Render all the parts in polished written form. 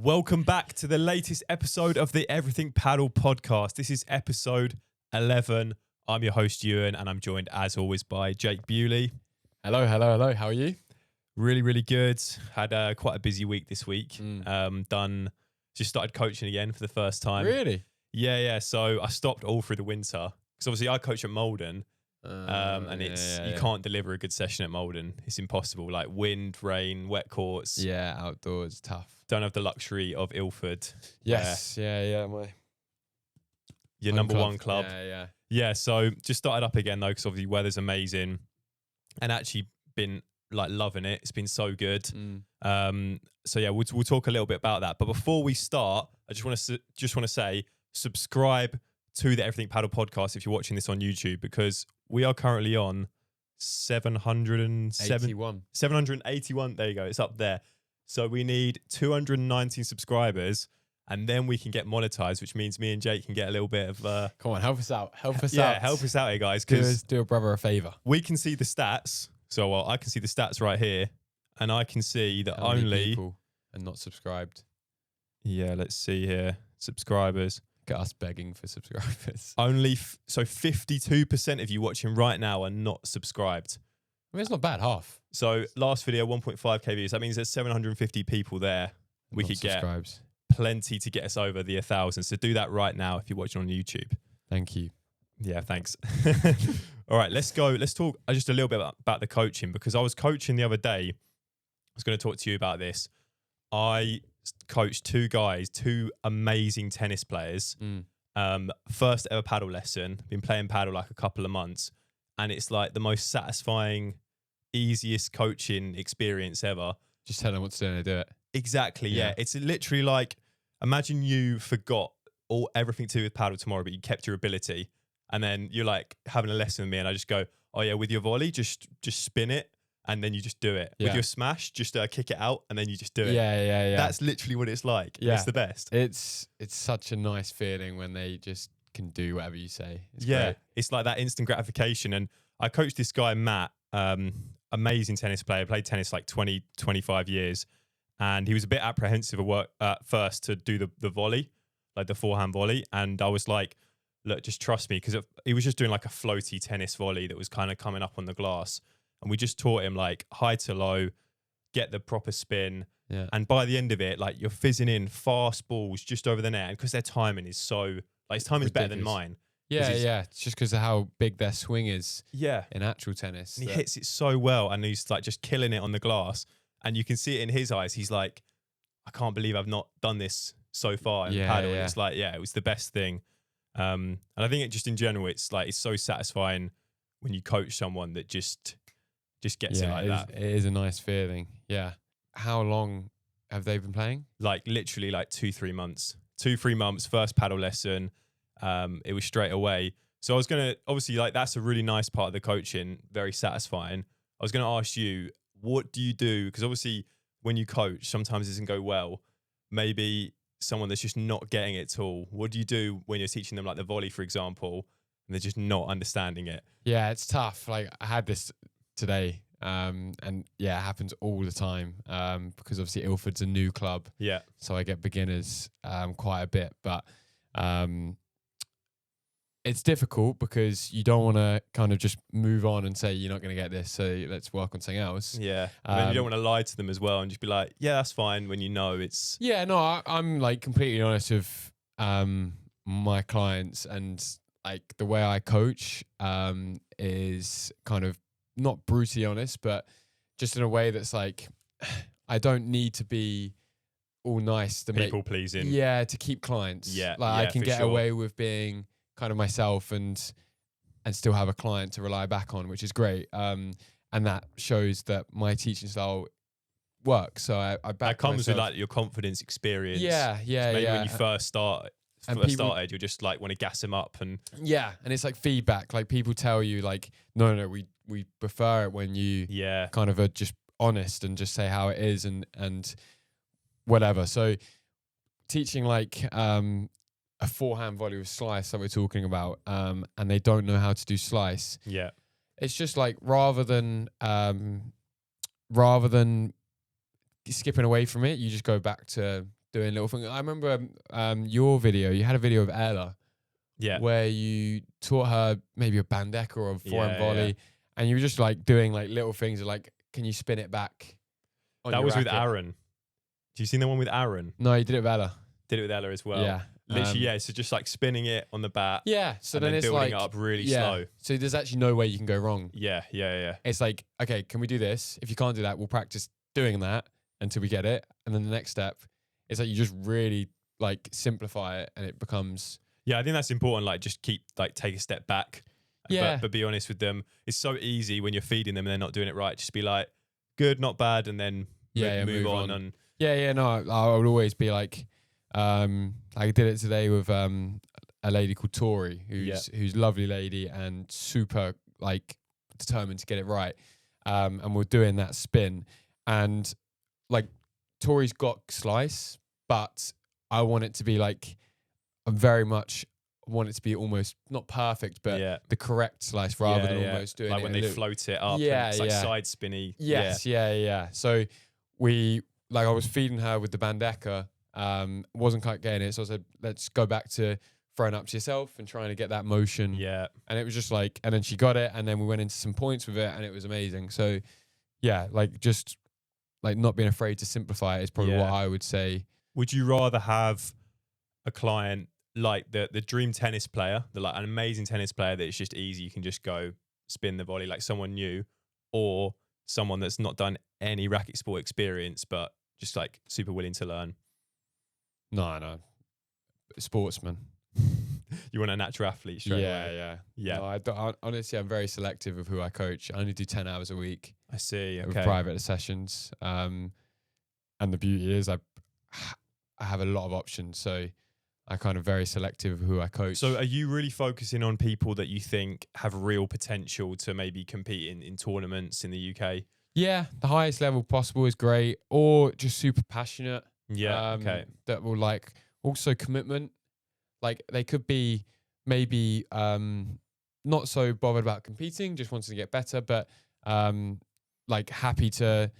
Welcome back to the latest episode of the Everything Paddle podcast. This is episode 11. I'm your host, Ewan, and I'm joined as always by Jake Bewley. Hello. How are you? Really good. Had quite a busy week this week. Just started coaching again for the first time. Really? Yeah. So I stopped all through the winter because obviously I coach at Malden. You can't deliver a good session at Malden. It's impossible. Like wind, rain, wet courts. Yeah, outdoors, tough. Don't have the luxury of Ilford. Yes, yeah. Your number one club. Yeah. So just started up again though, because obviously weather's amazing, and actually been like loving it. It's been so good. So yeah, we'll talk a little bit about that. But before we start, I just want to say subscribe to the Everything Paddle podcast if you're watching this on YouTube, because we are currently on 781. There you go. It's up there. So we need 219 subscribers, and then we can get monetized, which means me and Jake can get a little bit of... Come on, help us out. Help us out here, guys. Do a brother a favor. We can see the stats. So I can see the stats right here, and I can see that How many only... people are not subscribed. Yeah, let's see here. Subscribers. Get us begging for subscribers. Only... So 52% of you watching right now are not subscribed. I mean, it's not bad, half. So last video, 1.5k views. That means there's 750 people there. We could get plenty to get us over the 1,000. So do that right now if you're watching on YouTube. Thank you. Yeah, thanks. All right, let's go. Let's talk just a little bit about the coaching, because I was coaching the other day. I was going to talk to you about this. I coached two amazing tennis players. First ever paddle lesson. Been playing paddle like a couple of months. And it's like the most satisfying, easiest coaching experience ever. Just tell them what to do and they do it. Exactly, yeah. It's literally like, imagine you forgot everything to do with paddle tomorrow, but you kept your ability. And then you're like having a lesson with me and I just go, oh yeah, with your volley, just spin it. And then you just do it. With your smash, just kick it out and then you just do it. Yeah. That's literally what it's like. Yeah. It's the best. It's such a nice feeling when they just can do whatever you say. It's great. It's like that instant gratification. And I coached this guy, Matt, amazing tennis player, played tennis like 20, 25 years. And he was a bit apprehensive at first to do the volley, like the forehand volley. And I was like, look, just trust me. Because he was just doing like a floaty tennis volley that was kind of coming up on the glass. And we just taught him like high to low, get the proper spin. Yeah. And by the end of it, like you're fizzing in fast balls just over the net. And because their timing is so... Like his timing's better than mine. Yeah. It's just because of how big their swing is in actual tennis. And he hits it so well and he's like just killing it on the glass. And you can see it in his eyes. He's like, I can't believe I've not done this so far in paddle. It's like, it was the best thing. And I think just in general, it's so satisfying when you coach someone that just gets it like that. It is a nice feeling. Yeah. How long have they been playing? Like literally like 2-3 months. 2-3 months, first paddle lesson. It was straight away. So I was going to, obviously, like that's a really nice part of the coaching, very satisfying. I was going to ask you, what do you do? Because obviously when you coach, sometimes it doesn't go well. Maybe someone that's just not getting it at all. What do you do when you're teaching them like the volley, for example, and they're just not understanding it? Yeah, it's tough. Like I had this today. And it happens all the time because obviously Ilford's a new club. Yeah. So I get beginners quite a bit, but it's difficult because you don't want to kind of just move on and say you're not going to get this, so let's work on something else. Yeah. And then you don't want to lie to them as well and just be like, yeah, that's fine, when you know it's... Yeah, no, I'm like completely honest with my clients, and like the way I coach is kind of not brutally honest, but just in a way that's like, I don't need to be all nice to people pleasing. Yeah, to keep clients. Yeah, like I can get away with being kind of myself and still have a client to rely back on, which is great. And that shows that my teaching style works. So I back that comes myself. with like your confidence experience. Yeah. So maybe when you first started, you'll just like want to gas them up and and it's like feedback. Like people tell you like, no, we prefer it when you kind of are just honest and just say how it is and whatever. So teaching like a forehand volley with slice that we're talking about, and they don't know how to do slice. Yeah, it's just like rather than skipping away from it, you just go back to doing little things. I remember your video. You had a video of Ella, where you taught her maybe a bandeca or a forehand volley, and you were just like doing like little things like, can you spin it back? That was with Aaron. Do you see the one with Aaron? No, you did it with Ella. Did it with Ella as well. Yeah. Literally, so just like spinning it on the bat. Yeah. So and then it's building like, it up really slow. So there's actually no way you can go wrong. Yeah. It's like, okay, can we do this? If you can't do that, we'll practice doing that until we get it. And then the next step is like you just really like simplify it, and it becomes. Yeah, I think that's important. Like, just take a step back. Yeah. But be honest with them. It's so easy when you're feeding them and they're not doing it right. Just be like, good, not bad, and then move on. And no, I would always be like, I did it today with a lady called Tori, who's a lovely lady and super like determined to get it right. And we're doing that spin, and like Tori's got slice, but I want it to be like, I very much want it to be almost not perfect, but the correct slice rather than almost doing like it when they float it up. Yeah, and it's like side spinny. Yes, yeah. So I was feeding her with the bandeca, wasn't quite getting it, so I said, let's go back to throwing up to yourself and trying to get that motion. Yeah. And it was just like, and then she got it, and then we went into some points with it, and it was amazing. So yeah, like just like not being afraid to simplify it is probably what I would say. Would you rather have a client like the dream tennis player, like an amazing tennis player that it's just easy, you can just go spin the volley, like someone new, or someone that's not done any racket sport experience but just like super willing to learn? No, sportsman. You want a natural athlete straight away? Yeah. No, honestly, I'm very selective of who I coach. I only do 10 hours a week. I see. Okay. With private sessions. And the beauty is I have a lot of options, so I kind of very selective of who I coach. So are you really focusing on people that you think have real potential to maybe compete in tournaments in the UK? Yeah, the highest level possible is great, or just super passionate. Yeah, okay. That will like also commitment. Like they could be maybe not so bothered about competing, just wanting to get better, but like happy to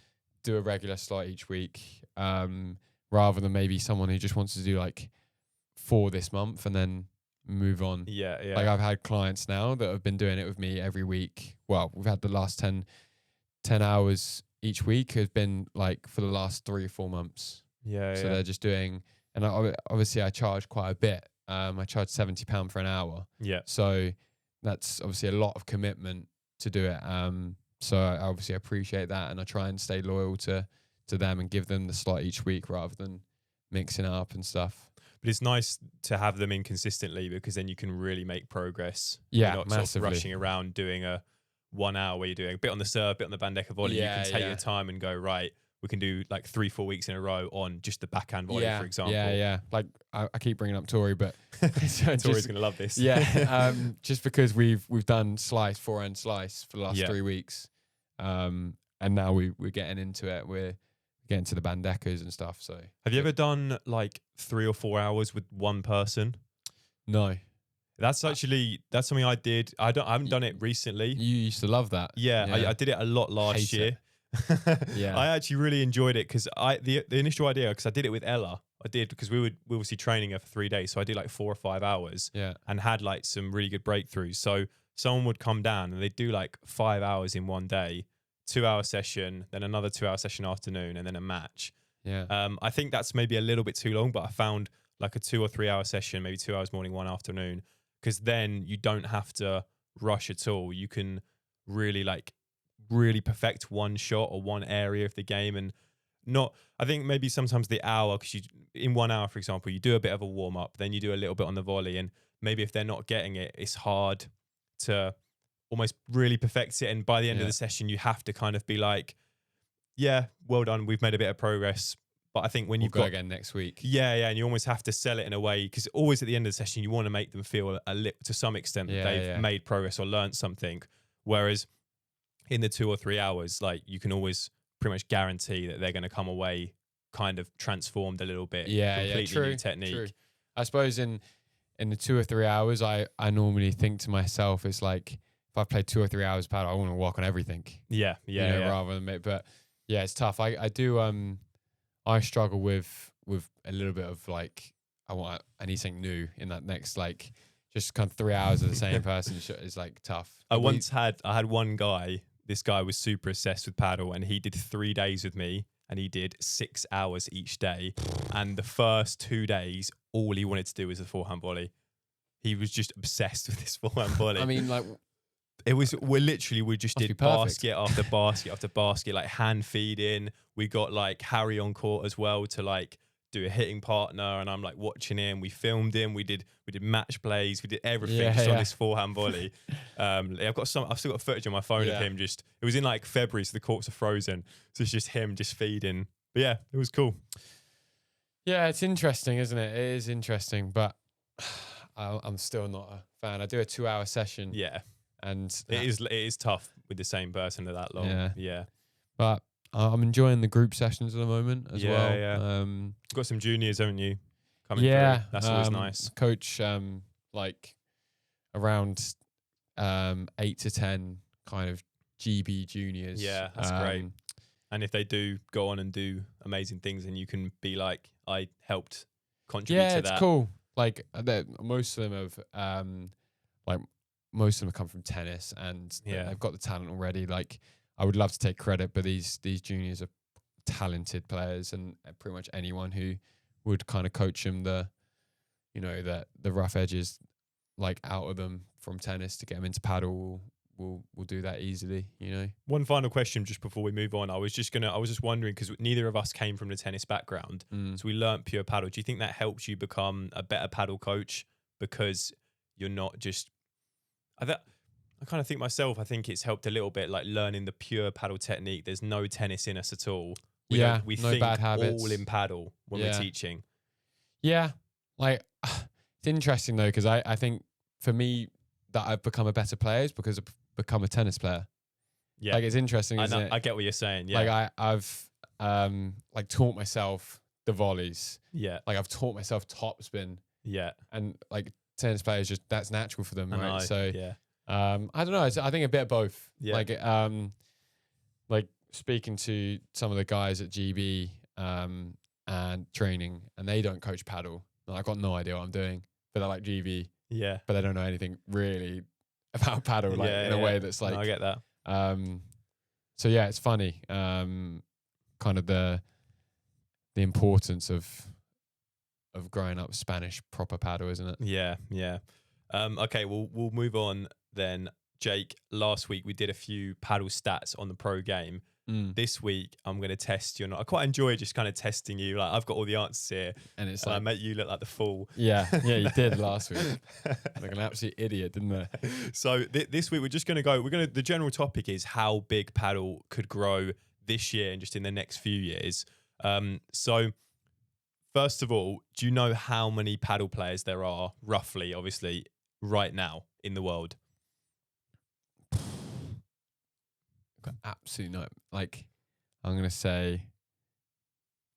do a regular slot each week, rather than maybe someone who just wants to do like 4 this month and then move on. Yeah. Like I've had clients now that have been doing it with me every week. Well, we've had the last 10 hours each week has been like for the last 3 or 4 months. Yeah. So they're just doing, and obviously I charge quite a bit. I charge £70 for an hour. Yeah. So that's obviously a lot of commitment to do it. So I obviously appreciate that, and I try and stay loyal to them and give them the slot each week rather than mixing it up and stuff. But it's nice to have them in consistently, because then you can really make progress. Yeah, you're not massively. sort of rushing around doing a 1 hour where you're doing a bit on the serve, bit on the bandeca volley. You can take your time and go, right, we can do like 3-4 weeks in a row on just the backhand volley, for example. Yeah. Like I keep bringing up Tori, but Tori's going to love this. Yeah, just because we've done forehand slice for the last 3 weeks, and now we're getting into it. We're getting to the bandecas and stuff. So have you ever done like 3 or 4 hours with one person? No. That's something I did. I haven't done it recently. You used to love that. Yeah. I did it a lot last year. Yeah. I actually really enjoyed it, because the initial idea, because I did it with Ella. I did because we were training her for 3 days. So I did like 4 or 5 hours and had like some really good breakthroughs. So someone would come down and they'd do like 5 hours in one day, 2-hour session, then another 2-hour session afternoon, and then a match. Yeah. I think that's maybe a little bit too long, but I found like a 2 or 3 hour session, maybe 2 hours morning, 1 afternoon, because then you don't have to rush at all. You can really perfect one shot or one area of the game, and I think maybe sometimes the hour, because in 1 hour, for example, you do a bit of a warm up, then you do a little bit on the volley, and maybe if they're not getting it, it's hard to almost really perfect it. And by the end of the session, you have to kind of be like, yeah, well done, we've made a bit of progress. But I think when you've got again next week, and you almost have to sell it in a way, because always at the end of the session, you want to make them feel to some extent that they've made progress or learned something. Whereas in the 2 or 3 hours, like you can always pretty much guarantee that they're going to come away kind of transformed a little bit. Completely new technique. True. I suppose in the 2 or 3 hours, I normally think to myself, it's like, if I play 2 or 3 hours of paddle, I want to work on everything. Yeah. Rather than but yeah, it's tough. I do. I struggle with with a little bit of like, I need something new in that next, like, just kind of 3 hours of the same person is like tough. I had one guy. This guy was super obsessed with paddle, and he did 3 days with me, and he did 6 hours each day. And the first 2 days, all he wanted to do was a forehand volley. He was just obsessed with this forehand volley. I mean, like, we just did basket after basket after basket, like hand feeding. We got like Harry on court as well to like do a hitting partner, and I'm like watching him. We filmed him. We did match plays. We did everything on this forehand volley. I've still got footage on my phone of him. It was in like February, so the courts are frozen. So it's just him just feeding. But yeah, it was cool. Yeah, it's interesting, isn't it? It is interesting, but I'm still not a fan. I do a 2-hour session. Yeah. And it is tough with the same person for that long. Yeah. But I'm enjoying the group sessions at the moment as well. Yeah. Got some juniors, haven't you? Coming through. That's always nice. Coach like around 8 to 10 kind of GB juniors. Yeah, that's great. And if they do go on and do amazing things, and you can be like, I helped contribute to that. Yeah, it's cool. Like most of them have most of them come from tennis, and they've got the talent already. Like, I would love to take credit, but these juniors are talented players, and pretty much anyone who would kind of coach them the rough edges like out of them from tennis to get them into paddle will do that easily. One final question just before we move on. I was just wondering, because neither of us came from the tennis background, so we learnt pure paddle. Do you think that helps you become a better paddle coach because you're not just? I kind of think myself. I think it's helped a little bit, like learning the pure paddle technique. There's no tennis in us at all. We no think bad habits. All in paddle when we're teaching. Yeah, like it's interesting though, because I think for me that I've become a better player is because I've become a tennis player. Yeah, like it's interesting. Isn't it? I get what you're saying. Yeah, like I've like taught myself the volleys. Yeah, like I've taught myself topspin. Yeah, and like tennis players, just that's natural for them, right? So yeah. I don't know. I think a bit of both. Yeah. Like speaking to some of the guys at GB and training, and they don't coach paddle. And I've got no idea what I'm doing, but they're like GB. Yeah. But they don't know anything really about paddle, like in a way that's like. No, I get that. So yeah, it's funny. Kind of the importance of growing up Spanish proper paddle, isn't it? Yeah, yeah. Okay, we'll move on then. Jake, last week we did a few paddle stats on the pro game. This week I'm going to test you. I quite enjoy just kind of testing you. Like, I've got all the answers here, and it's I make you look like the fool. Yeah, you did last week. Like an absolute idiot, didn't I? So this week we're just going to go. The general topic is how big paddle could grow this year and just in the next few years. So first of all, do you know how many paddle players there are, roughly, obviously, right now in the world? Got absolutely no. Like, I'm going to say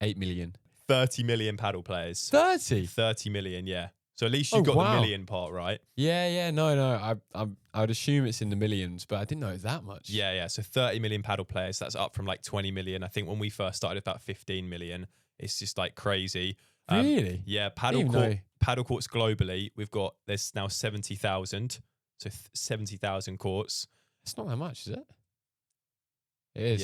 8 million. 30 million paddle players. 30? 30 million, yeah. So at least you got the million part right. Yeah. No. I would assume it's in the millions, but I didn't know it was that much. Yeah. So 30 million paddle players. That's up from like 20 million. I think when we first started, about 15 million. It's just like crazy. Really? Yeah. Paddle courts globally, there's now 70,000. So 70,000 courts. It's not that much, is it? It is.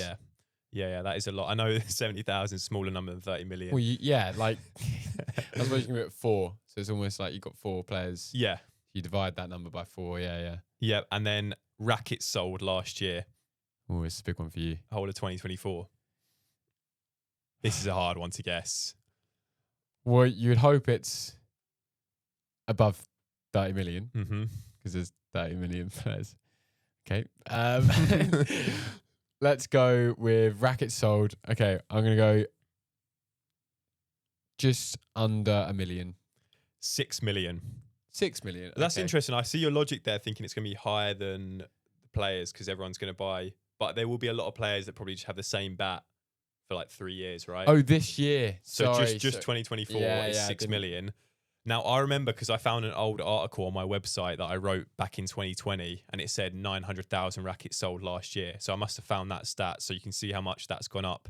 Yeah. That is a lot. I know 70,000 is a smaller number than 30 million. Well, like I suppose you can do it 4. So it's almost like you've got 4 players. Yeah. You divide that number by 4. Yeah. Yeah. And then rackets sold last year. Oh, it's a big one for you. Whole of 2024. This is a hard one to guess. Well, you would hope it's above 30 million. Mm-hmm. Because there's 30 million players. Okay. Let's go with rackets sold. Okay, I'm going to go just under 1 million. 6 million. 6 million. Okay. That's interesting. I see your logic there, thinking it's going to be higher than the players because everyone's going to buy. But there will be a lot of players that probably just have the same bat for like 3 years, right? Oh, this year. So just 2024 is 6 million. Now, I remember because I found an old article on my website that I wrote back in 2020, and it said 900,000 rackets sold last year. So I must have found that stat, so you can see how much that's gone up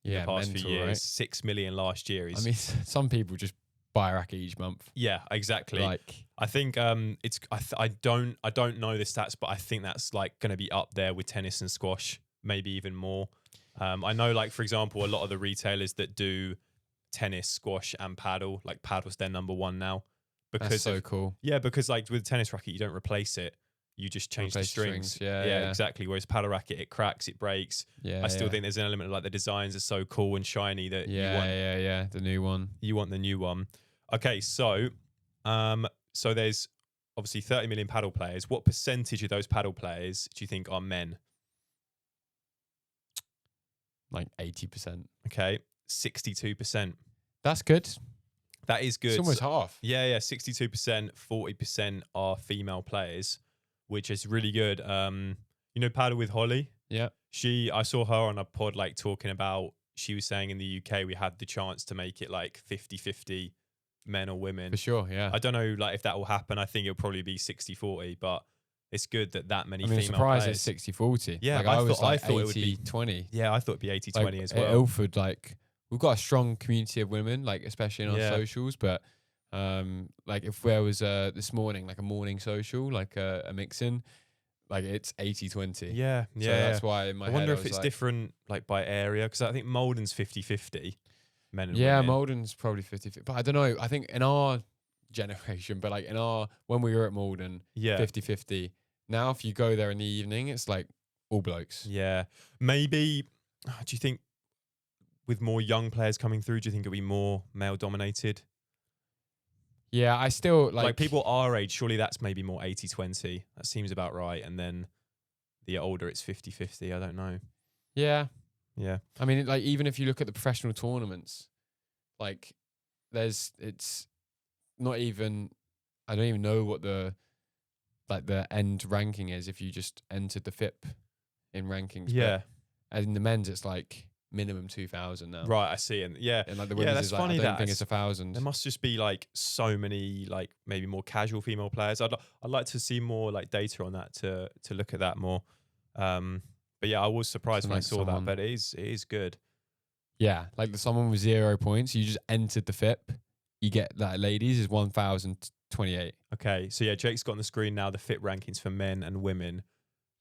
in the past few years. Right? 6 million last year. I mean, some people just buy a racket each month. Yeah, exactly. Like, I think it's. I don't know the stats, but I think that's like going to be up there with tennis and squash, maybe even more. I know, like for example, a lot of the retailers that do tennis, squash, and paddle, like paddle's their number one now. Because that's so cool. Yeah, because like with tennis racket, you don't replace it. You just change the strings. Yeah, exactly. Whereas paddle racket, it cracks, it breaks. Yeah, I still think there's an element of like the designs are so cool and shiny that you want. The new one. You want the new one. Okay, so there's obviously 30 million paddle players. What percentage of those paddle players do you think are men? Like 80%. Okay, 62%. That's good. That is good. It's almost half. Yeah, 62%, 40% are female players, which is really good. You know, Paddle with Holly? Yeah. I saw her on a pod like talking about, she was saying in the UK we had the chance to make it like 50-50 men or women. For sure, yeah. I don't know like if that will happen. I think it'll probably be 60-40, but it's good that many female surprised players. It's 60-40. Yeah, like, I thought it would be 20. Yeah, I thought it'd be 80-20 like, as well. At Ilford, like we've got a strong community of women, like especially in our socials, but like if there was this morning like a morning social, like a mix-in, like it's 80-20. Yeah. So that's why in my I head wonder I if was it's like, different like by area, because I think Malden's 50-50 men and women. Yeah, Malden's probably 50-50. But I don't know. I think in our generation, but like when we were at Malden, 50-50. Now if you go there in the evening, it's like all blokes. Yeah. Maybe, do you think with more young players coming through, do you think it'll be more male dominated? Yeah, I still like people our age, surely that's maybe more 80-20. That seems about right. And then the older it's 50-50. I don't know. Yeah. Yeah. I mean, like even if you look at the professional tournaments, like it's not even, I don't even know what the end ranking is if you just entered the FIP in rankings. Yeah. But in the men's, it's like minimum 2,000 now. Right, I see. And like the women's is like, funny, I don't think it's 1,000. There must just be like so many like maybe more casual female players. I'd like to see more like data on that to look at that more. But yeah, I was surprised when I saw that, but it is good. Yeah, like someone with 0 points, you just entered the FIP, you get that ladies is 1,028. Okay, so yeah, Jake's got on the screen now the FIP rankings for men and women.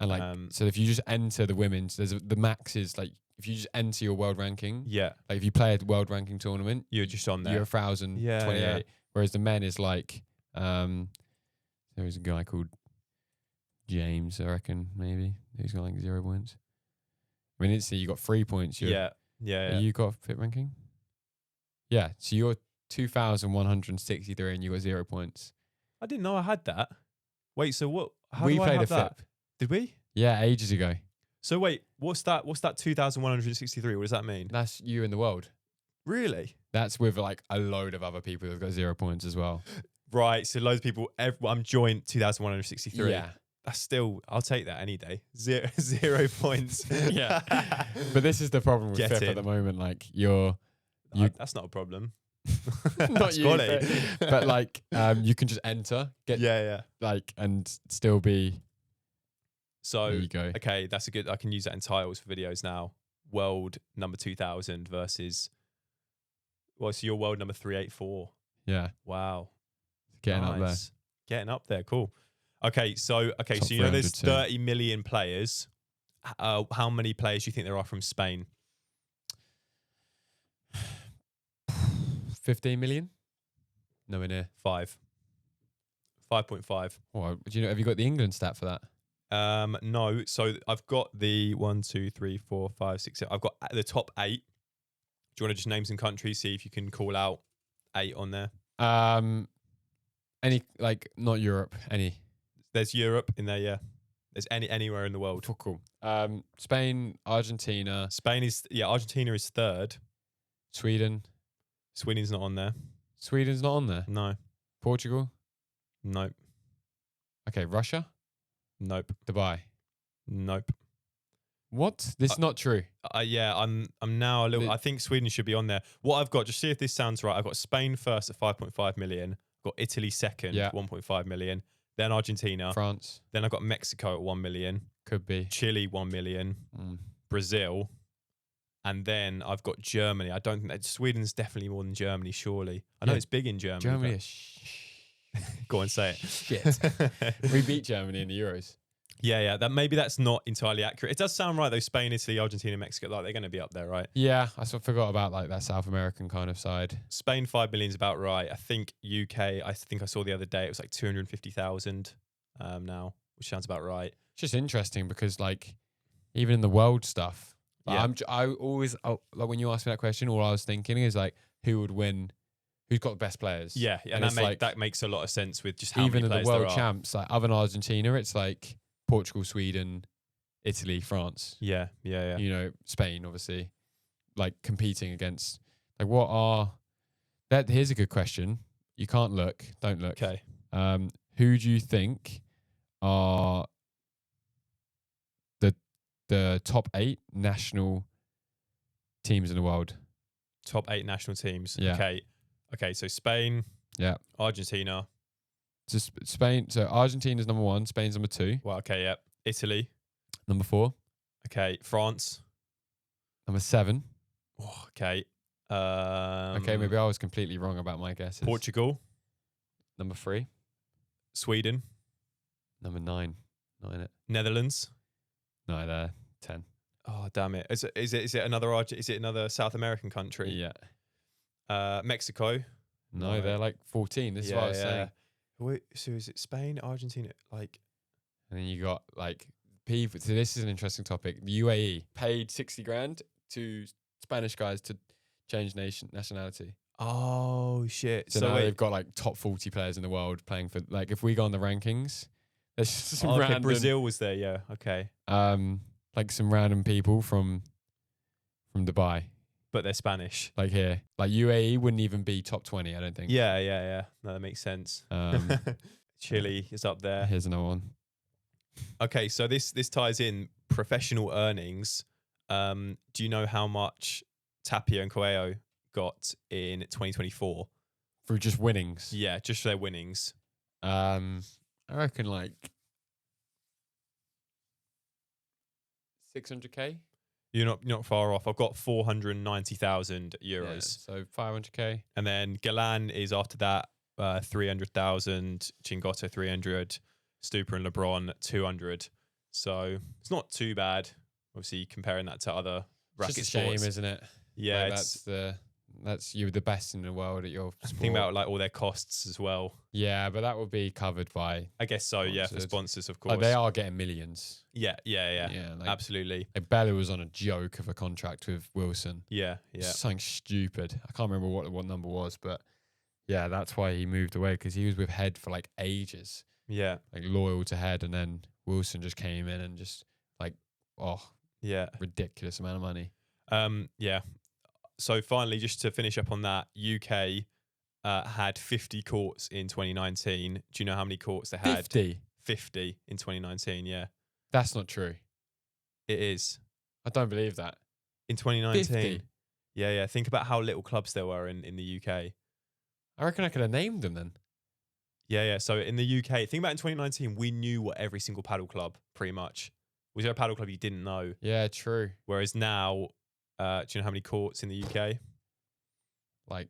And like, so if you just enter the women's, the max is like, if you just enter your world ranking, like if you play a world ranking tournament, you're just on there. You're 1,028. Yeah. Whereas the men is like, there's a guy called James, I reckon, maybe. He's got like 0 points. I mean, instantly you got 3 points. Yeah. You got FIP ranking? Yeah. So you're 2,163 and you got 0 points. I didn't know I had that. Wait, so what? How we do I played have a that? FIP. Did we? Yeah, ages ago. So wait, what's that 2,163? What does that mean? That's you in the world. Really? That's with like a load of other people who've got 0 points as well. Right. So loads of people. I'm joint 2,163. Yeah. That's still. I'll take that any day. 0 points. Yeah. But this is the problem with FIP at the moment. Like that's not a problem. Not you, but like you can just enter. Like and still be. So there you go. Okay, that's a good. I can use that in titles for videos now. World number 2,000 versus. Well, so your world number 384. Yeah. Wow. Getting up there. Getting up there. Cool. Okay, so you know there's 30 million players. How many players do you think there are from Spain? 15 million? Nowhere near. 5.5. Oh, do you know? Have you got the England stat for that? No. So I've got the 1, 2, 3, 4, 5, 6, 7. I've got the top 8. Do you want to just name some countries? See if you can call out 8 on there. Any like not Europe? Any? There's Europe in there. Yeah. There's anywhere in the world. Oh, cool. Spain, Argentina. Argentina is 3rd. Sweden. Sweden's not on there. Sweden's not on there. No. Portugal. Nope. Okay, Russia. Nope. Dubai. Nope. What? This is not true. I'm now a little. I think Sweden should be on there. What I've got, just see if this sounds right. I've got Spain first at 5.5 million. I've got Italy second, 1.5 million. Then Argentina. France. Then I've got Mexico at 1 million. Could be. Chile 1 million. Brazil. And then I've got Germany. I don't think that Sweden's definitely more than Germany, surely. I know it's big in Germany. Germany is go on, say it. Shit. We beat Germany in the Euros. Yeah. Maybe that's not entirely accurate. It does sound right though. Spain, Italy, Argentina, Mexico, like they're going to be up there, right? Yeah, I sort of forgot about like that South American kind of side. Spain 5 million is about right. I think UK. I think I saw the other day it was like 250,000 now, which sounds about right. It's just interesting because like even in the world stuff. Yeah. I always like when you ask me that question, all I was thinking is like, who would win? Who's got the best players? Yeah, and that makes a lot of sense with just how even many in players the world there are. champs, like other than Argentina, it's like Portugal, Sweden, Italy, France. Yeah. You know, Spain, obviously, like competing against like what are that? Here's a good question. You can't look. Don't look. Okay. Who do you think are the top 8 national teams in the world? Top 8 national teams. Yeah. Okay. So Spain. Yeah. Argentina. So Spain. So Argentina's number 1. Spain's number 2. Well, okay. Yeah. Italy. Number 4. Okay. France. Number 7. Oh, okay. Okay. Maybe I was completely wrong about my guesses. Portugal. Number 3. Sweden. Number 9. Not in it. Netherlands. No, they're 10. Oh, damn it. Is it another South American country? Yeah. Mexico. No, they're like 14. This is what I was saying. Wait, so is it Spain, Argentina? Like, and then you got like people. So this is an interesting topic. The UAE paid 60 grand to Spanish guys to change nationality. oh shit. So now they've got like top 40 players in the world playing for. Like if we go on the rankings, there's just some random. Brazil was there. Yeah. Okay. Like some random people from Dubai. But they're Spanish. Like here. Like UAE wouldn't even be top 20, I don't think. Yeah. No, that makes sense. Chile is up there. Here's another one. Okay, so this ties in professional earnings. Do you know how much Tapia and Coelho got in 2024? For just winnings? Yeah, just their winnings. I reckon like 600k. You're not far off. I've got 490,000 euros. Yeah, so 500k. And then Galan is after that 300,000, Chingotto 300, Stupa and LeBron 200. So it's not too bad. Obviously comparing that to other racket it's just a shame, sports. isn't it? Yeah, like that's you're the best in the world at your sport. Think about like all their costs as well. Yeah, but that would be covered by. I guess so. Sponsors. Yeah, for sponsors, of course. They are getting millions. Yeah. Like, Absolutely. Like Bella was on a joke of a contract with Wilson. Yeah. Something stupid. I can't remember what number was, but yeah, that's why he moved away because he was with Head for like ages. Yeah. Like loyal to Head, and then Wilson just came in and just like, ridiculous amount of money. Yeah. So finally, just to finish up on that, UK had 50 courts in 2019. Do you know how many courts they had? 50? 50 in 2019, yeah. That's not true. It is. I don't believe that. In 2019. 50? Yeah. Think about how little clubs there were in the UK. I reckon I could have named them then. Yeah. So in the UK, think about in 2019, we knew what every single paddle club pretty much. Was there a paddle club you didn't know? Yeah, true. Whereas now, do you know how many courts in the UK? Like,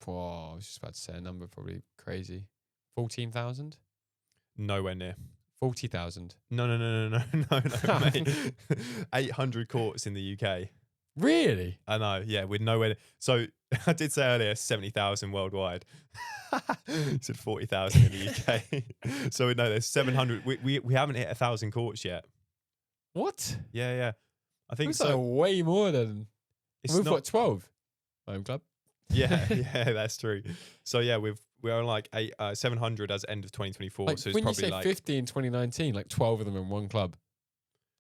I was just about to say a number, probably crazy. 14,000? Nowhere near. 40,000? No, mate. 800 courts in the UK. Really? I know, yeah, we're nowhere. So I did say earlier 70,000 worldwide. You said 40,000 in the UK. So we know there's 700. We haven't hit 1,000 courts yet. What? Yeah. I think it's so. Like way more than. We've got 12 home club. Yeah, that's true. So yeah, we're on like 700 as end of 2024. Like so it's when probably you say like 50 in 2019, like 12 of them in one club.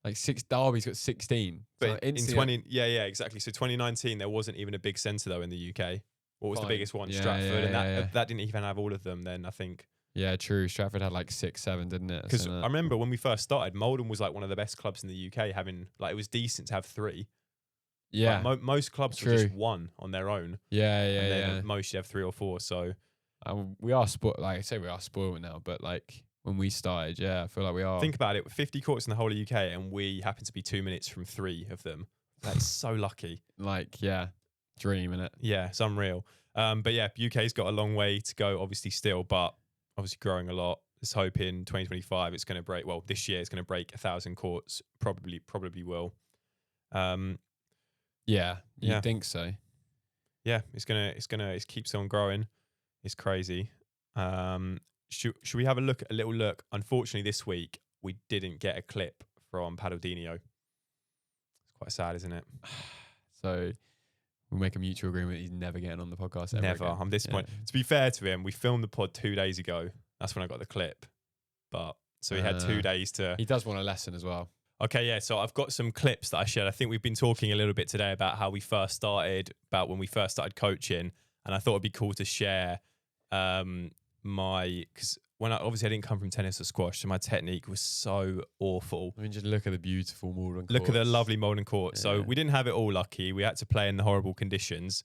Like Derby's got 16. But so like in 20, yeah, exactly. So 2019, there wasn't even a big centre though in the UK. What was the biggest one? Yeah, Stratford, and yeah. that didn't even have all of them. Then I think. Yeah, true. Stratford had like 6, 7, didn't it? Because I remember when we first started, Malden was like one of the best clubs in the UK, having like it was decent to have 3. Yeah, like, most clubs were just 1 on their own. Yeah. And then most you have 3 or 4. So we are spoiled. Like I say, we are spoiled now. But like when we started, I feel like we are. Think about it: 50 courts in the whole of UK, and we happen to be 2 minutes from 3 of them. That is so lucky. Like, yeah, dream, innit? Yeah, it's unreal. But yeah, UK's got a long way to go, obviously still, but obviously growing a lot. Let's hope in 2025 it's going to break. Well, this year it's going to break 1,000 courts. Probably will. Yeah, you think so? Yeah, it keeps on growing. It's crazy. Should we have a little look? Unfortunately, this week we didn't get a clip from Padel Dino. It's quite sad, isn't it? So we'll make a mutual agreement. He's never getting on the podcast ever Never. again. I'm disappointed. Yeah. To be fair to him, we filmed the pod 2 days ago. That's when I got the clip. But so he had 2 days to. He does want a lesson as well. Okay, yeah. So I've got some clips that I shared. I think we've been talking a little bit today about how we first started, about when we first started coaching, and I thought it'd be cool to share because obviously I didn't come from tennis or squash, so my technique was so awful. I mean, just look at the beautiful Malden courts. Look at the lovely Malden courts. Yeah. So we didn't have it all lucky. We had to play in the horrible conditions.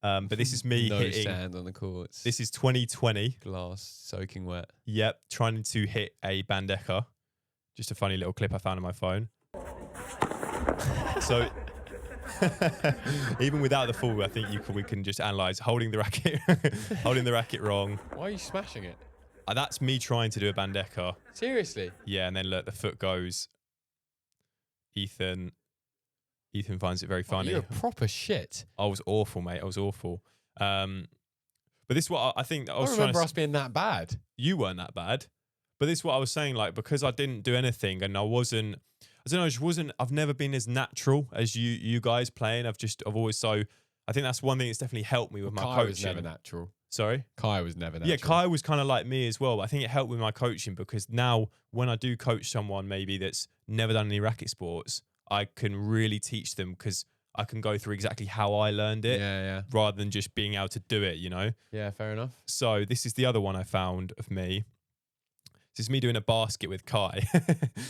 But this is me hitting. No sand on the courts. This is 2020. Glass soaking wet. Yep, trying to hit a bandeja. Just a funny little clip I found on my phone. So even without the fall, I think we can just analyze holding the racket wrong. Why are you smashing it? That's me trying to do a bandeja. Seriously? Yeah, and then look, the foot goes. Ethan finds it very funny. You're a proper shit. I was awful, mate. I was awful. But this is what I think. I remember us being that bad. You weren't that bad. But this is what I was saying, like, because I didn't do anything and I've never been as natural as you guys playing. I've always, I think that's one thing that's definitely helped me with my coaching. Kai was never natural. Sorry? Kai was never natural. Yeah, Kai was kind of like me as well. But I think it helped with my coaching because now when I do coach someone maybe that's never done any racket sports, I can really teach them because I can go through exactly how I learned it rather than just being able to do it, you know? Yeah, fair enough. So this is the other one I found of me. This is me doing a basket with Kai. Oh,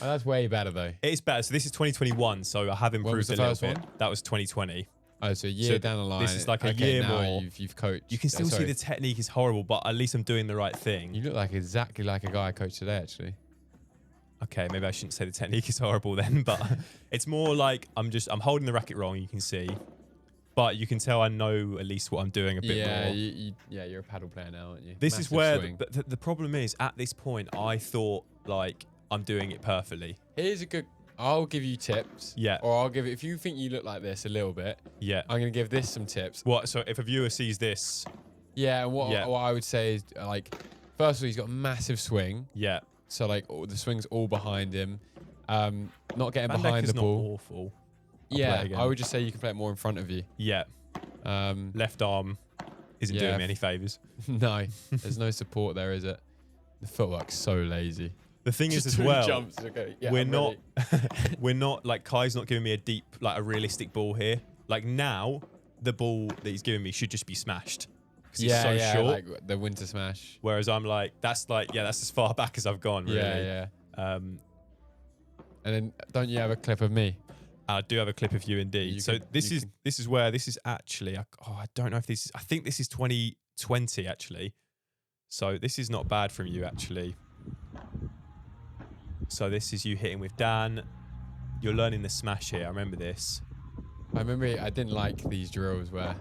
that's way better though. It is better. So this is 2021. So I have improved a little bit. One? That was 2020. Oh, so a year down the line. This is like a year more. You've coached. You can still see the technique is horrible, but at least I'm doing the right thing. You look like exactly like a guy I coached today, actually. Okay, maybe I shouldn't say the technique is horrible then, but it's more like I'm holding the racket wrong. You can see, but you can tell I know at least what I'm doing a bit more. You're a paddle player now, aren't you? This is where the problem is. At this point, I thought like I'm doing it perfectly. Here's a good. I'll give you tips. Yeah. Or I'll give it, if you think you look like this a little bit. Yeah. I'm going to give this some tips. What? So if a viewer sees this. Yeah. And what I would say is like, first of all, he's got a massive swing. Yeah. So like the swing's all behind him. Not getting behind the ball. Not awful. Yeah. I would just say you can play it more in front of you. Yeah. Left arm isn't doing me any favours. No. There's no support there, is it? The footwork's so lazy. The thing is as well, we're not like Kai's not giving me a realistic ball here. Like now, the ball that he's giving me should just be smashed. He's so short. Like the winter smash. Whereas I'm like, that's as far back as I've gone, really. Yeah. And then don't you have a clip of me? I do have a clip of you indeed. This is actually, I don't know if this is, I think this is 2020 actually. So this is not bad from you actually. So this is you hitting with Dan. You're learning the smash here. I remember this. I remember I didn't like these drills where.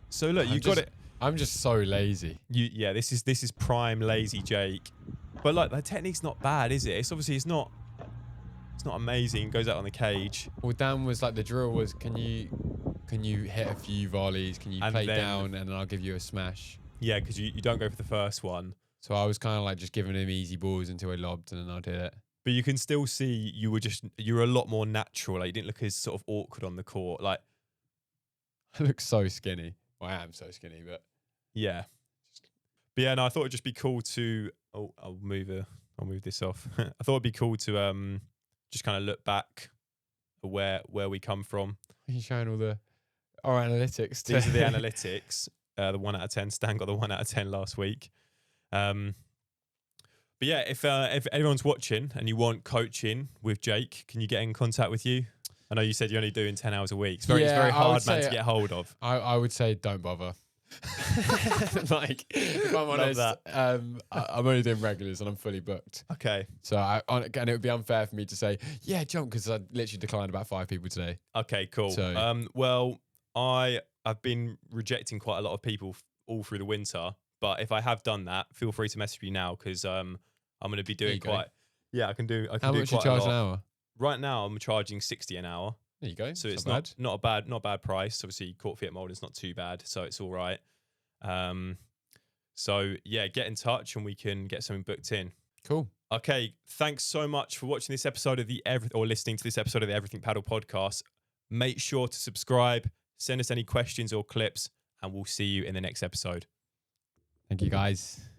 So look, you got it. I'm just so lazy. This is prime lazy Jake. But like the technique's not bad, is it? It's not amazing. Goes out on the cage. Well, Dan was like the drill was can you hit a few volleys? Can you play down and then I'll give you a smash? Yeah, because you don't go for the first one. So I was kind of like just giving him easy balls until I lobbed and then I did it. But you can still see you were a lot more natural. Like you didn't look as sort of awkward on the court. Like I look so skinny. Well, I am so skinny, but yeah. But yeah, no, I thought it'd just be cool to. Oh, I'll move this off. I thought it'd be cool to just kind of look back at where we come from. You're showing all our analytics. These are the analytics. The 1 out of 10. Stan got the 1 out of 10 last week. But yeah, if anyone's watching and you want coaching with Jake, can you get in contact with you? I know you said you're only doing 10 hours a week. It's very hard man to get hold of. I would say don't bother. Like, if I'm honest, I'm only doing regulars and I'm fully booked. Okay. So and it would be unfair for me to say, yeah, jump, because I literally declined about 5 people today. Okay, cool. So, well, I've been rejecting quite a lot of people all through the winter, but if I have done that, feel free to message me now, because I'm going to be doing quite. Yeah, I can do. How much you charge an hour? Right now, I'm charging 60 an hour. There you go. So it's not a bad price. Obviously, court fit molding is not too bad, so it's all right. So yeah, get in touch and we can get something booked in. Cool. Okay, thanks so much for watching this episode of listening to this episode of the Everything Paddle podcast. Make sure to subscribe, send us any questions or clips, and we'll see you in the next episode. Thank you, guys.